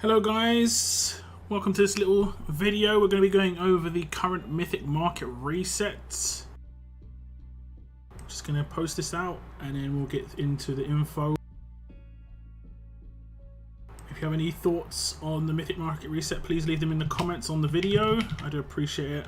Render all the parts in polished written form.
Hello guys, welcome to this little video. We're going to be going over the current Mythic Market Reset. Just going to post this out and then we'll get into the info. If you have any thoughts on the Mythic Market Reset, please leave them in the comments on the video. I do appreciate it.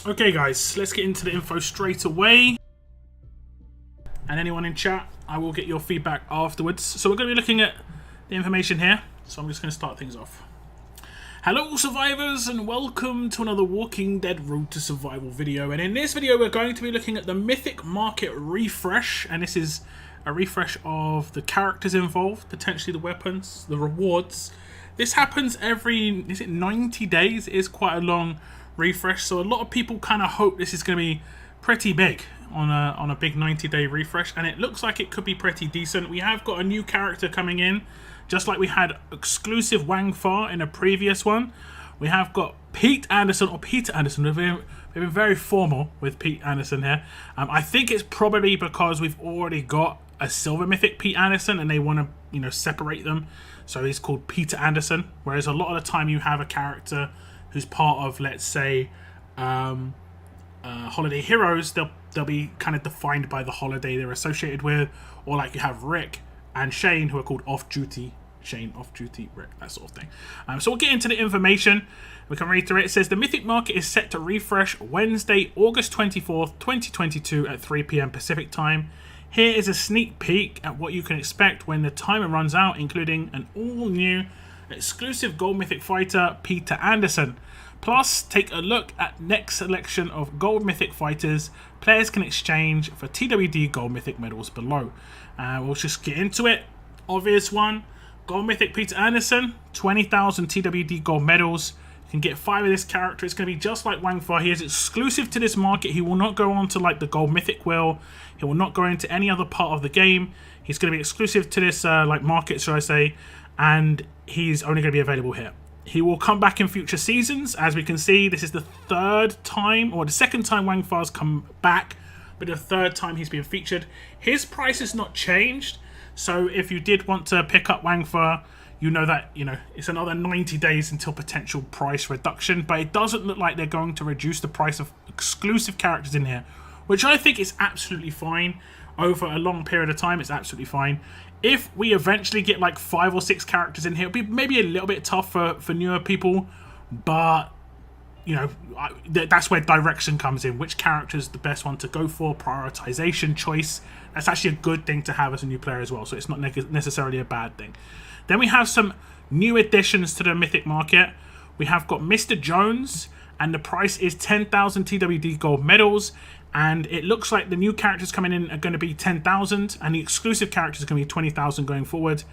Okay guys, let's get into the info straight away. And anyone in chat, I will get your feedback afterwards. So we're going to be looking at the information here. So I'm just going to start things off. Hello survivors and welcome to another Walking Dead Road to Survival video. And in this video we're going to be looking at the Mythic Market Refresh. And this is a refresh of the characters involved, potentially the weapons, the rewards. This happens every, is it 90 days? It is quite a long refresh, so a lot of people kind of hope this is going to be pretty big on a big 90-day refresh, and it looks like it could be pretty decent. We have got a new character coming in, just like we had exclusive Wang Fa in a previous one. We have got Peter Anderson. We've been very formal with Pete Anderson here. I think it's probably because we've already got a silver mythic Pete Anderson and they want to, separate them, so he's called Peter Anderson. Whereas a lot of the time you have a character who's part of, let's say, Holiday Heroes, they'll be kind of defined by the holiday they're associated with, or like you have Rick and Shane who are called off-duty. Shane, off-duty, Rick, that sort of thing. So we'll get into the information. We can read through it. It says the Mythic Market is set to refresh Wednesday, August 24th, 2022 at 3 PM Pacific time. Here is a sneak peek at what you can expect when the timer runs out, including an all-new exclusive Gold Mythic fighter, Peter Anderson. Plus, take a look at next selection of Gold Mythic fighters players can exchange for TWD Gold Mythic medals below. We'll just get into it. Obvious one, Gold Mythic Peter Anderson, 20,000 TWD Gold medals. You can get 5 of this character. It's going to be just like Wang Fa. He is exclusive to this market. He will not go on to like the Gold Mythic wheel. He will not go into any other part of the game. He's going to be exclusive to this like market, should I say, and he's only going to be available here. He will come back in future seasons. As we can see, this is the third time, or the second time Wang Fa's come back, but the third time he's been featured. His price has not changed, so if you did want to pick up Wang Fa, you know that it's another 90 days until potential price reduction, but it doesn't look like they're going to reduce the price of exclusive characters in here, which I think is absolutely fine. Over a long period of time, it's absolutely fine. If we eventually get like 5 or 6 characters in here, it'll be maybe a little bit tough for newer people, but that's where direction comes in. Which character is the best one to go for? Prioritization, choice. That's actually a good thing to have as a new player as well, so it's not necessarily a bad thing. Then we have some new additions to the Mythic Market. We have got Mr. Jones, and the price is 10,000 TWD gold medals. And it looks like the new characters coming in are going to be 10,000, and the exclusive characters are going to be 20,000 going forward.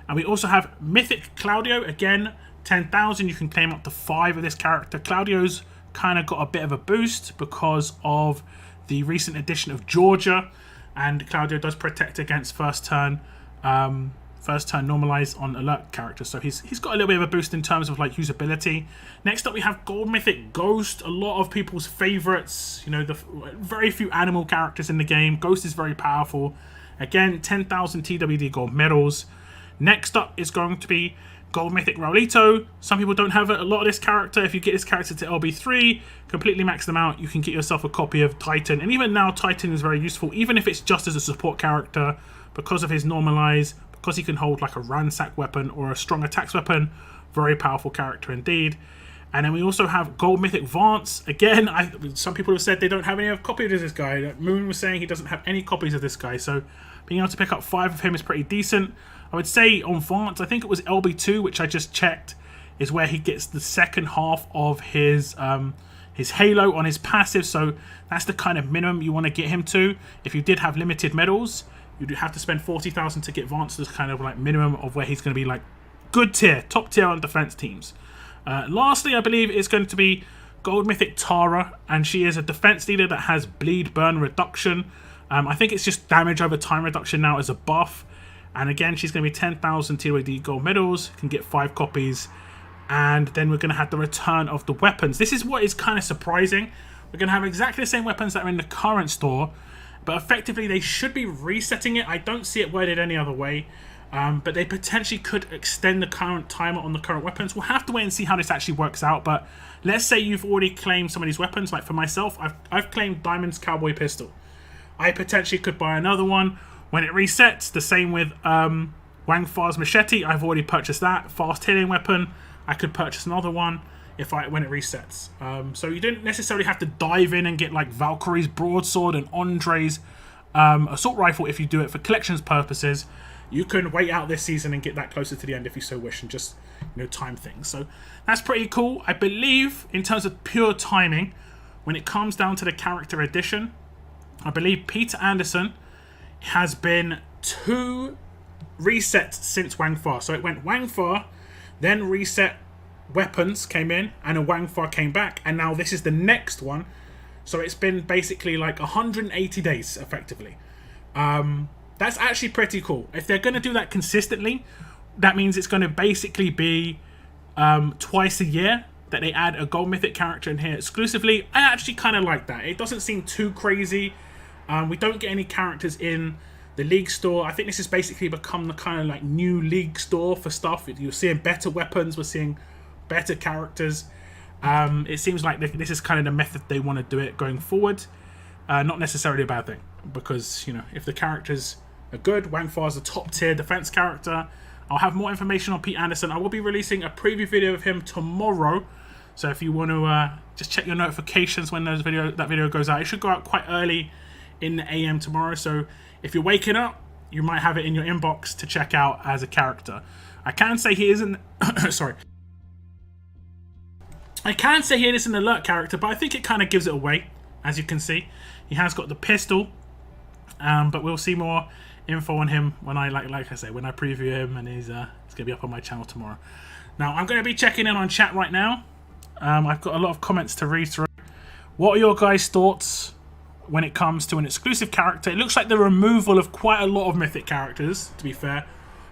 And we also have Mythic Claudio, again 10,000. You can claim up to 5 of this character. Claudio's kind of got a bit of a boost because of the recent addition of Georgia, and Claudio does protect against first turn normalize on alert characters, so he's got a little bit of a boost in terms of like usability. Next up we have Gold Mythic Ghost, a lot of people's favorites. The very few animal characters in the game. Ghost is very powerful. Again, 10,000 TWD gold medals. Next up is going to be Gold Mythic Raulito. Some people don't have a lot of this character. If you get this character to LB3, completely max them out, you can get yourself a copy of Titan. And even now Titan is very useful, even if it's just as a support character, because of his normalize, because he can hold like a ransack weapon or a strong attacks weapon. Very powerful character indeed. And then we also have Gold Mythic Vance. Again, some people have said they don't have any copies of this guy. Moon was saying he doesn't have any copies of this guy, so being able to pick up 5 of him is pretty decent. I would say on Vance, I think it was LB2, which I just checked, is where he gets the second half of his halo on his passive, so that's the kind of minimum you want to get him to. If you did have limited medals, you'd have to spend 40,000 to get Vance to kind of like minimum of where he's going to be like good tier, top tier on defense teams. Lastly, I believe it's going to be Gold Mythic Tara, and she is a defense leader that has bleed burn reduction. I think it's just damage over time reduction now as a buff. And again, she's going to be 10,000 TWD gold medals, can get 5 copies. And then we're going to have the return of the weapons. This is what is kind of surprising. We're going to have exactly the same weapons that are in the current store, but effectively they should be resetting it. I don't see it worded any other way, but they potentially could extend the current timer on the current weapons. We'll have to wait and see how this actually works out, but let's say you've already claimed some of these weapons. Like for myself, I've claimed Diamond's Cowboy Pistol. I potentially could buy another one when it resets. The same with Wang Fa's Machete. I've already purchased that. Fast Healing Weapon. I could purchase another one when it resets. So you don't necessarily have to dive in and get like Valkyrie's Broadsword and Andre's Assault Rifle if you do it for collections purposes. You can wait out this season and get that closer to the end if you so wish, and just time things. So that's pretty cool. I believe in terms of pure timing, when it comes down to the character edition, I believe Peter Anderson has been 2 resets since Wang Fa. So it went Wang Fa, then reset weapons came in, and a Wang Fa came back, and now this is the next one. So it's been basically like 180 days effectively. That's actually pretty cool. If they're going to do that consistently, that means it's going to basically be twice a year that they add a gold mythic character in here exclusively. I actually kind of like that. It doesn't seem too crazy. We don't get any characters in the League store. I think this has basically become the kind of like new League store for stuff. You're seeing better weapons. We're seeing better characters. It seems like this is kind of the method they want to do it going forward. Not necessarily a bad thing, because if the characters are good, Wang Fa is a top tier defense character. I'll have more information on Pete Anderson. I will be releasing a preview video of him tomorrow, so if you want to just check your notifications when that video goes out. It should go out quite early in the AM tomorrow, so if you're waking up, you might have it in your inbox to check out as a character. I can say he isn't sorry. I can say he is an alert character, but I think it kind of gives it away. As you can see, he has got the pistol, but we'll see more info on him when I like I say, when I preview him, and he's gonna be up on my channel tomorrow. Now I'm gonna be checking in on chat right now. I've got a lot of comments to read through. What are your guys' thoughts when it comes to an exclusive character? It looks like the removal of quite a lot of mythic characters, to be fair,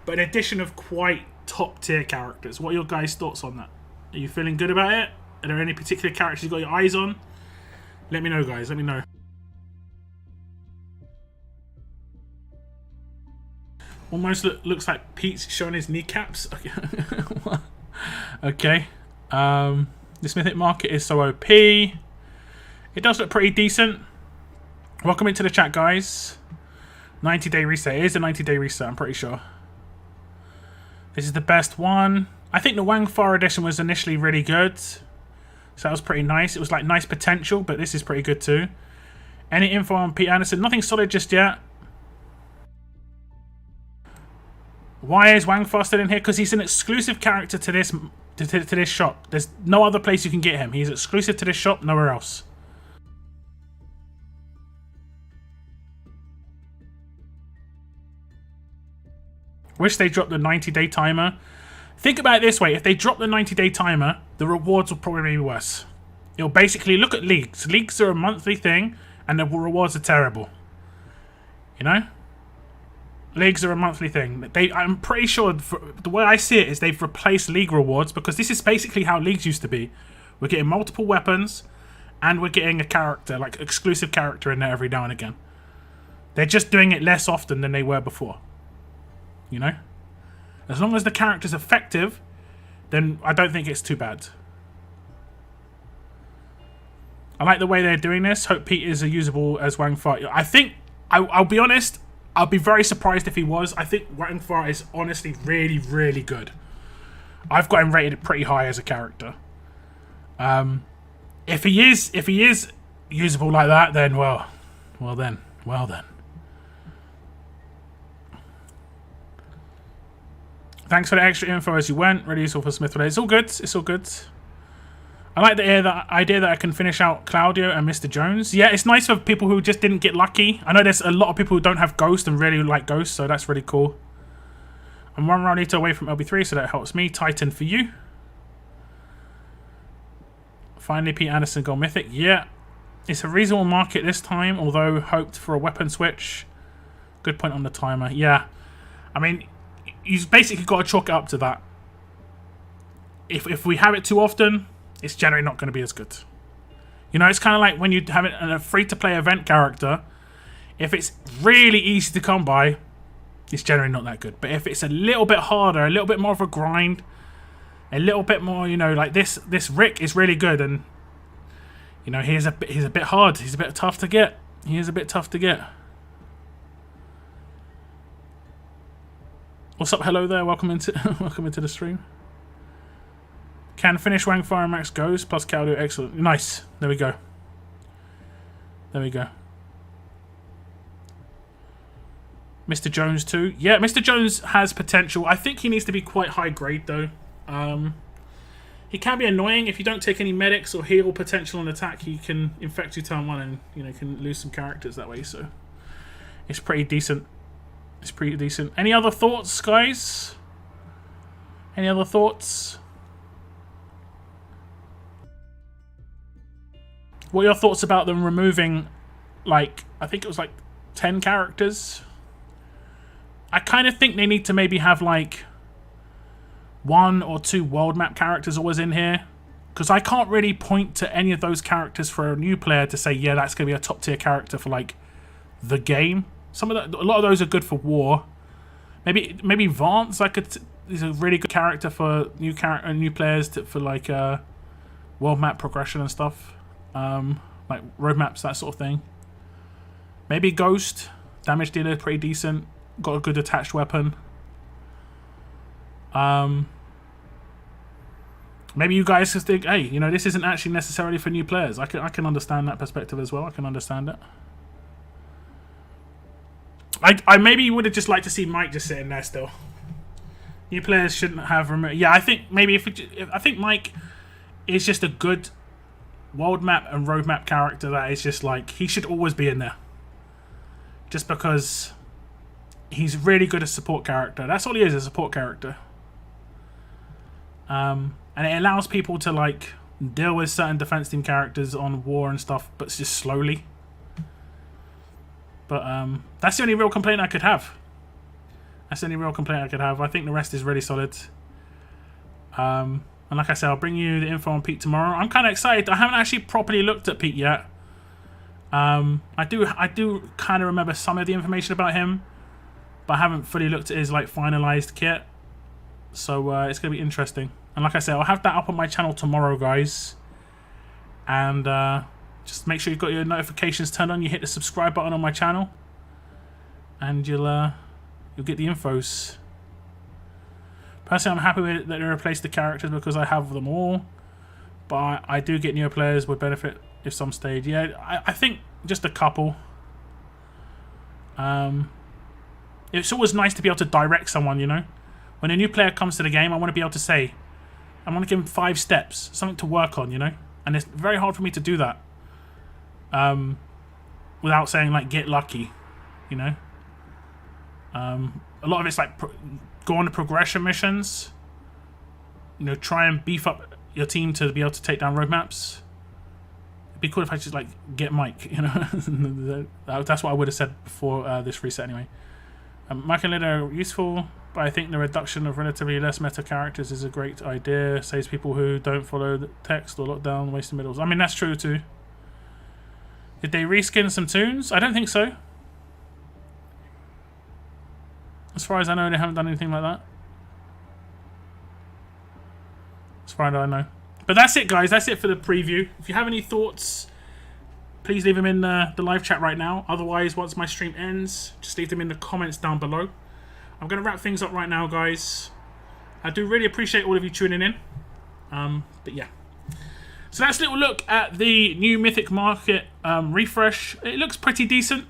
but an addition of quite top tier characters. What are your guys' thoughts on that? Are you feeling good about it? Are there any particular characters you've got your eyes on? Let me know, guys. Let me know. Almost looks like Pete's showing his kneecaps. Okay. Okay. This Mythic Market is so OP. It does look pretty decent. Welcome into the chat, guys. 90-day reset. It is a 90-day reset, I'm pretty sure. This is the best one. I think the Wang Fa edition was initially really good. So that was pretty nice. It was like nice potential, but this is pretty good too. Any info on Pete Anderson? Nothing solid just yet. Why is Wang Fa still in here? Because he's an exclusive character to this this shop. There's no other place you can get him. He's exclusive to this shop, nowhere else. Wish they dropped the 90-day timer. Think about it this way. If they drop the 90-day timer, the rewards will probably be worse. It'll basically look at leagues. Leagues are a monthly thing, and the rewards are terrible. You know? Leagues are a monthly thing. I'm pretty sure, the way I see it is they've replaced league rewards, because this is basically how leagues used to be. We're getting multiple weapons, and we're getting a character, like exclusive character in there every now and again. They're just doing it less often than they were before. You know? As long as the character's effective, then I don't think it's too bad. I like the way they're doing this. Hope Pete is as usable as Wang Fa. I think, I'll be honest, I'll be very surprised if he was. I think Wang Fa is honestly really, really good. I've got him rated pretty high as a character. If he is usable like that, then well then. Thanks for the extra info as you went. Really useful for Smith today. It's all good. It's all good. I like the idea that I can finish out Claudio and Mr. Jones. Yeah, it's nice for people who just didn't get lucky. I know there's a lot of people who don't have Ghost and really like Ghost, so that's really cool. I'm 1 round eater away from LB3, so that helps me. Titan for you. Finally, Pete Anderson Gold Mythic. Yeah, it's a reasonable market this time, although hoped for a weapon switch. Good point on the timer. Yeah. I mean, you've basically got to chalk it up to that. If we have it too often, it's generally not going to be as good. You know, it's kind of like when you have it in a free-to-play event character. If it's really easy to come by, it's generally not that good. But if it's a little bit harder, a little bit more of a grind, a little bit more, you know, like this Rick is really good, and you know, he's a bit hard. He's a bit tough to get. He is a bit tough to get. What's up? Hello there. Welcome into the stream. Can finish Wang Fire Max goes plus Claudio. Excellent. Nice. There we go. There we go. Mr. Jones too. Yeah, Mr. Jones has potential. I think he needs to be quite high grade though. He can be annoying if you don't take any medics or heal potential on attack. He can infect you turn one, and you know, can lose some characters that way. So it's pretty decent. It's pretty decent. Any other thoughts, guys? Any other thoughts? What are your thoughts about them removing, like, I think it was like 10 characters? I kind of think they need to maybe have like 1 or 2 world map characters always in here, because I can't really point to any of those characters for a new player to say, yeah, that's going to be a top tier character for like the game. A lot of those are good for war. Maybe Vance is a really good character for new players for like world map progression and stuff. Like roadmaps, that sort of thing. Maybe Ghost, damage dealer, pretty decent. Got a good attached weapon. Maybe you guys just think, hey, you know, this isn't actually necessarily for new players. I can understand that perspective as well. I can understand it. I maybe would have just liked to see Mike just sitting there still. New players shouldn't have removed. Yeah, I think maybe I think Mike is just a good world map and roadmap character that is just like, he should always be in there. Just because he's really good as support character. That's all he is, a support character. And it allows people to like deal with certain defense team characters on war and stuff, but just slowly. But that's the only real complaint I could have. That's the only real complaint I could have. I think the rest is really solid. And like I said, I'll bring you the info on Pete tomorrow. I'm kind of excited. I haven't actually properly looked at Pete yet. I do kind of remember some of the information about him, but I haven't fully looked at his like finalized kit. So it's going to be interesting. And like I said, I'll have that up on my channel tomorrow, guys. And just make sure you've got your notifications turned on. You hit the subscribe button on my channel, and you'll get the infos. Personally, I'm happy with that they replaced the characters because I have them all. But I do get newer players would benefit if some stayed. Yeah, I think just a couple. It's always nice to be able to direct someone, you know. When a new player comes to the game, I want to be able to say, I want to give him 5 steps, something to work on, you know. And it's very hard for me to do that. Without saying, like, get lucky, you know. A lot of it's like go on to progression missions. You know, try and beef up your team to be able to take down roadmaps. It'd be cool if I just like get Mike, you know. That's what I would have said before this reset anyway. Mike and Lid are useful, but I think the reduction of relatively less meta characters is a great idea. Saves people who don't follow the text or lock down wasting middles. I mean, that's true too. Did they reskin some tunes? I don't think so. As far as I know, they haven't done anything like that. As far as I know. But that's it, guys. That's it for the preview. If you have any thoughts, please leave them in the live chat right now. Otherwise, once my stream ends, just leave them in the comments down below. I'm going to wrap things up right now, guys. I do really appreciate all of you tuning in. But yeah. So that's a little look at the new Mythic Market refresh. It looks pretty decent.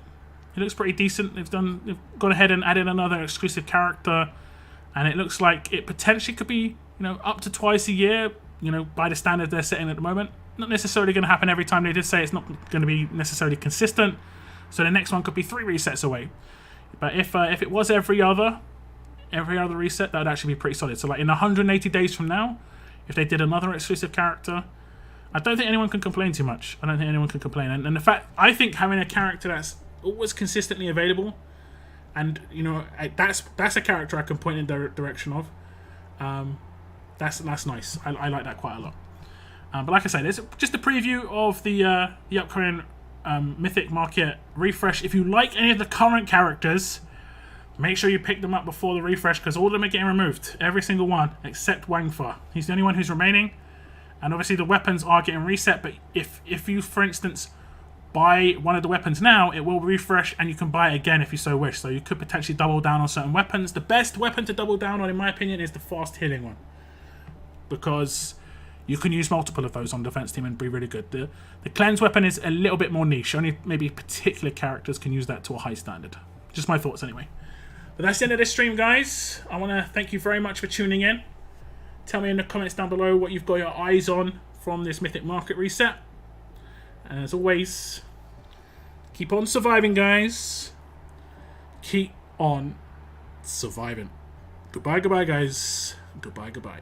It looks pretty decent. They've gone ahead and added another exclusive character, and it looks like it potentially could be, you know, up to twice a year, you know, by the standard they're setting at the moment. Not necessarily going to happen every time. They did say it's not going to be necessarily consistent, so the next one could be 3 resets away. But if it was every other reset, that would actually be pretty solid. So like in 180 days from now, if they did another exclusive character, I don't think anyone can complain too much. I don't think anyone can complain. And the fact, I think having a character that's always consistently available and you know that's a character I can point in the direction of. That's nice. I like that quite a lot. But like I said, it's just a preview of the upcoming Mythic Market refresh. If you like any of the current characters, make sure you pick them up before the refresh, because all of them are getting removed. Every single one except Wangfa. He's the only one who's remaining. And obviously the weapons are getting reset, but if you, for instance, buy one of the weapons now, it will refresh and you can buy it again if you so wish. So you could potentially double down on certain weapons. The best weapon to double down on, in my opinion, is the fast healing one, because you can use multiple of those on the defense team and be really good. The cleanse weapon is a little bit more niche. Only maybe particular characters can use that to a high standard. Just my thoughts anyway. But that's the end of this stream, guys. I want to thank you very much for tuning in. Tell me in the comments down below what you've got your eyes on from this Mythic Market Reset. And as always, keep on surviving, guys. Keep on surviving. Goodbye, guys. Goodbye.